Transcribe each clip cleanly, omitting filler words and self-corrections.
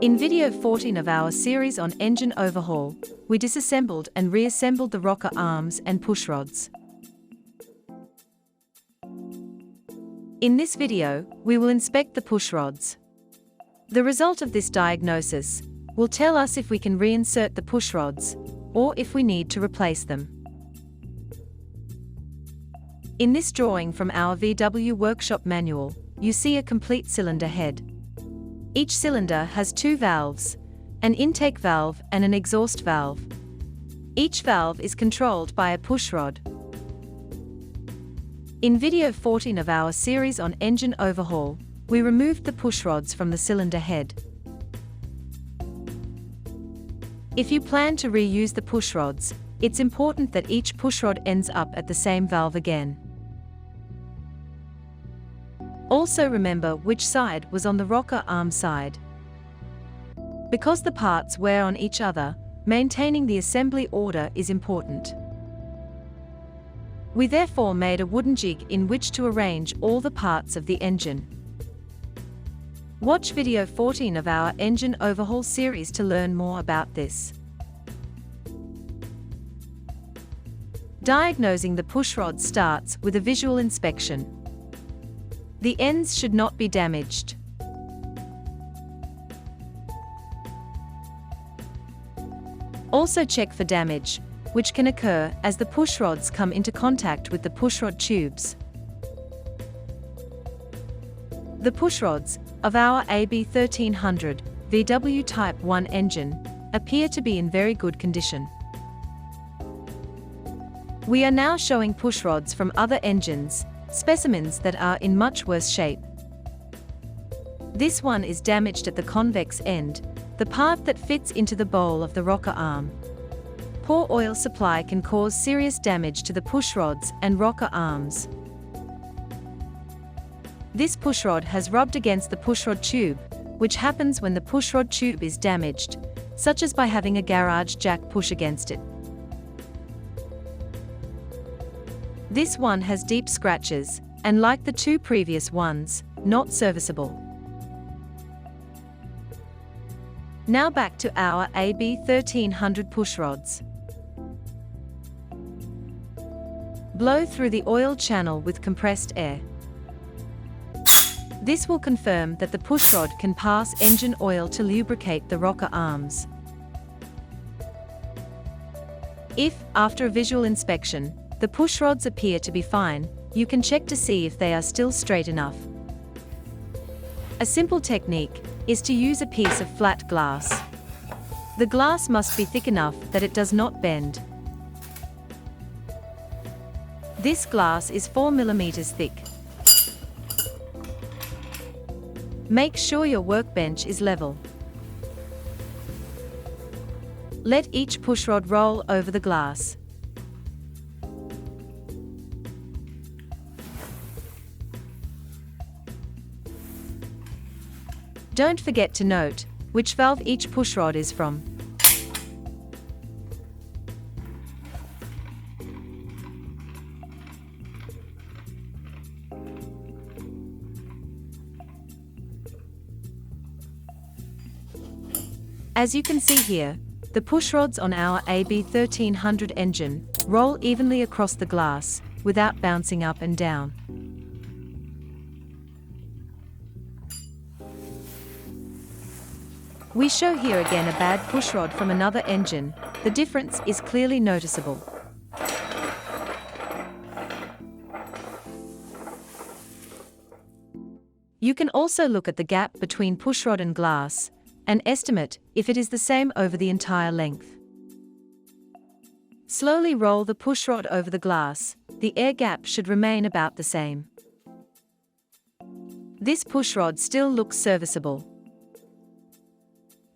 In video 14 of our series on engine overhaul, we disassembled and reassembled the rocker arms and pushrods. In this video, we will inspect the pushrods. The result of this diagnosis will tell us if we can reinsert the pushrods, or if we need to replace them. In this drawing from our VW workshop manual, you see a complete cylinder head. Each cylinder has two valves, an intake valve and an exhaust valve. Each valve is controlled by a pushrod. In video 14 of our series on engine overhaul, we removed the pushrods from the cylinder head. If you plan to reuse the pushrods, it's important that each pushrod ends up at the same valve again. Also remember which side was on the rocker arm side. Because the parts wear on each other, maintaining the assembly order is important. We therefore made a wooden jig in which to arrange all the parts of the engine. Watch video 14 of our engine overhaul series to learn more about this. Diagnosing the pushrods starts with a visual inspection. The ends should not be damaged. Also check for damage, which can occur as the pushrods come into contact with the pushrod tubes. The pushrods of our AB 1300 VW Type 1 engine appear to be in very good condition. We are now showing pushrods from other engines, specimens that are in much worse shape. This one is damaged at the convex end, the part that fits into the bowl of the rocker arm. Poor oil supply can cause serious damage to the pushrods and rocker arms. This pushrod has rubbed against the pushrod tube, which happens when the pushrod tube is damaged, such as by having a garage jack push against it. This one has deep scratches, and like the two previous ones, not serviceable. Now back to our AB 1300 pushrods. Blow through the oil channel with compressed air. This will confirm that the pushrod can pass engine oil to lubricate the rocker arms. If, after a visual inspection, the pushrods appear to be fine, you can check to see if they are still straight enough. A simple technique is to use a piece of flat glass. The glass must be thick enough that it does not bend. This glass is 4 mm thick. Make sure your workbench is level. Let each pushrod roll over the glass. Don't forget to note which valve each pushrod is from. As you can see here, the pushrods on our AB 1300 engine roll evenly across the glass without bouncing up and down. We show here again a bad pushrod from another engine. The difference is clearly noticeable. You can also look at the gap between pushrod and glass and estimate if it is the same over the entire length. Slowly roll the pushrod over the glass. The air gap should remain about the same. This pushrod still looks serviceable.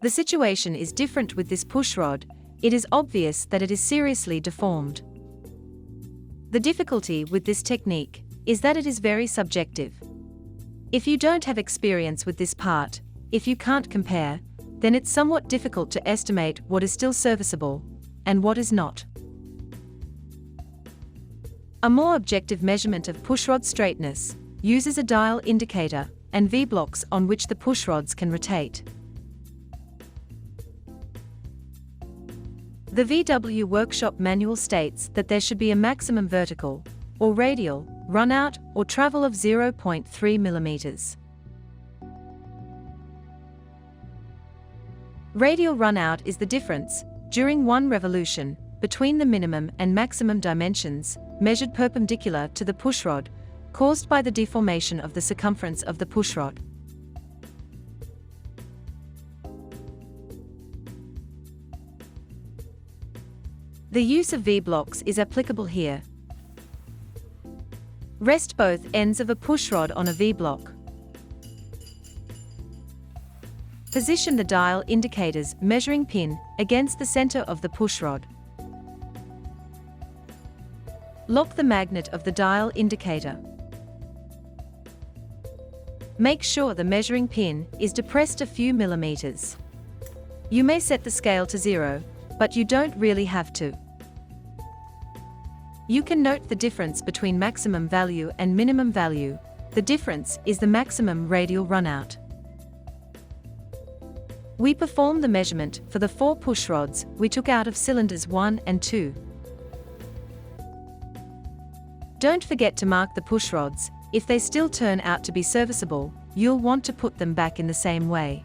The situation is different with this pushrod. It is obvious that it is seriously deformed. The difficulty with this technique is that it is very subjective. If you don't have experience with this part, if you can't compare, then it's somewhat difficult to estimate what is still serviceable and what is not. A more objective measurement of pushrod straightness uses a dial indicator and V-blocks on which the pushrods can rotate. The VW workshop manual states that there should be a maximum vertical, or radial, runout or travel of 0.3 mm. Radial runout is the difference, during one revolution, between the minimum and maximum dimensions, measured perpendicular to the pushrod, caused by the deformation of the circumference of the pushrod. The use of V-blocks is applicable here. Rest both ends of a pushrod on a V-block. Position the dial indicator's measuring pin against the center of the pushrod. Lock the magnet of the dial indicator. Make sure the measuring pin is depressed a few millimeters. You may set the scale to 0, but you don't really have to. You can note the difference between maximum value and minimum value. The difference is the maximum radial runout. We perform the measurement for the 4 pushrods we took out of cylinders 1 and 2. Don't forget to mark the pushrods. If they still turn out to be serviceable, you'll want to put them back in the same way.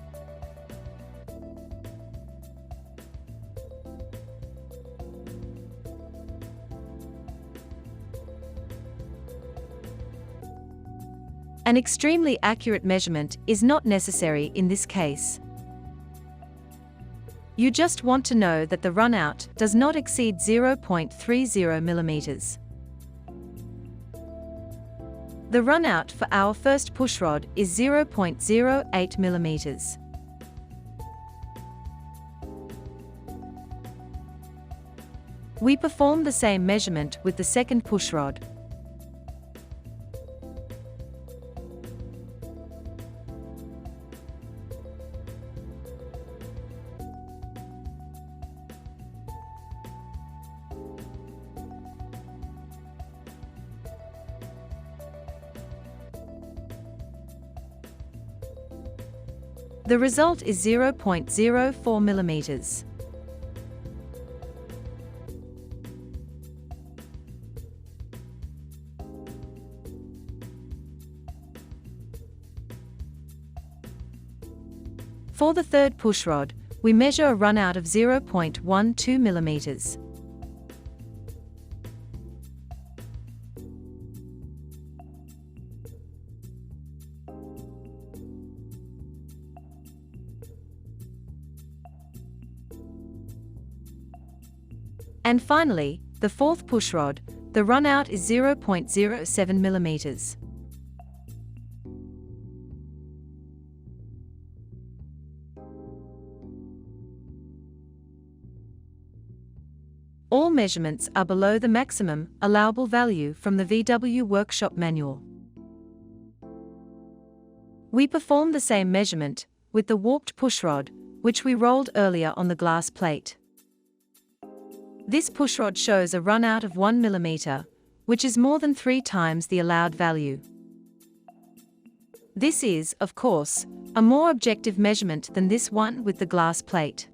An extremely accurate measurement is not necessary in this case. You just want to know that the runout does not exceed 0.30 mm. The runout for our first pushrod is 0.08 mm. We perform the same measurement with the second pushrod. The result is 0.04 mm. For the third pushrod, we measure a runout of 0.12 mm. And finally, the fourth pushrod, the runout is 0.07 mm. All measurements are below the maximum allowable value from the VW workshop manual. We perform the same measurement with the warped pushrod, which we rolled earlier on the glass plate. This pushrod shows a runout of 1 mm, which is more than 3 times the allowed value. This is, of course, a more objective measurement than this one with the glass plate.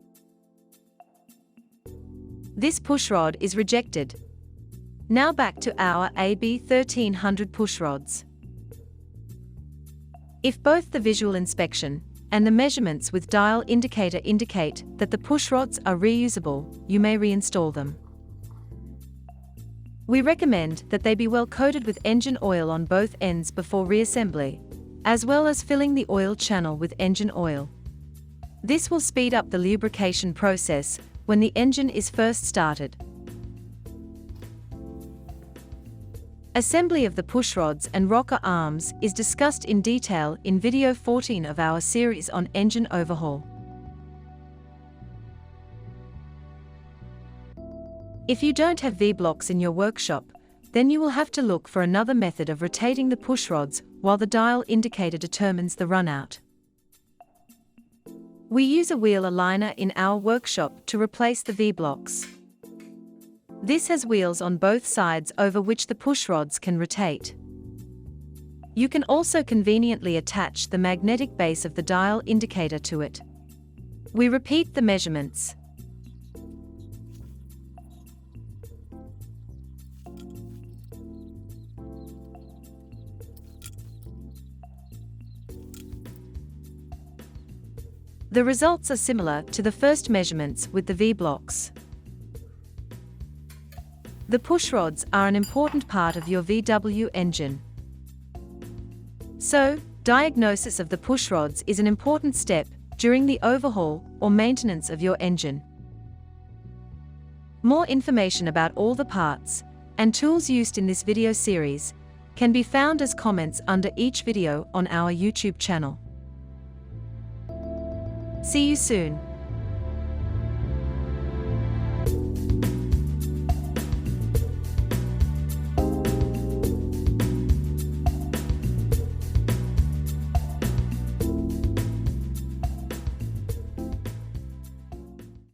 This pushrod is rejected. Now back to our AB 1300 pushrods. If both the visual inspection and the measurements with dial indicator indicate that the pushrods are reusable, you may reinstall them. We recommend that they be well coated with engine oil on both ends before reassembly, as well as filling the oil channel with engine oil. This will speed up the lubrication process when the engine is first started. Assembly of the pushrods and rocker arms is discussed in detail in video 14 of our series on engine overhaul. If you don't have V-blocks in your workshop, then you will have to look for another method of rotating the pushrods while the dial indicator determines the runout. We use a wheel aligner in our workshop to replace the V-blocks. This has wheels on both sides over which the pushrods can rotate. You can also conveniently attach the magnetic base of the dial indicator to it. We repeat the measurements. The results are similar to the first measurements with the V-blocks. The pushrods are an important part of your VW engine. So, diagnosis of the pushrods is an important step during the overhaul or maintenance of your engine. More information about all the parts and tools used in this video series can be found as comments under each video on our YouTube channel. See you soon.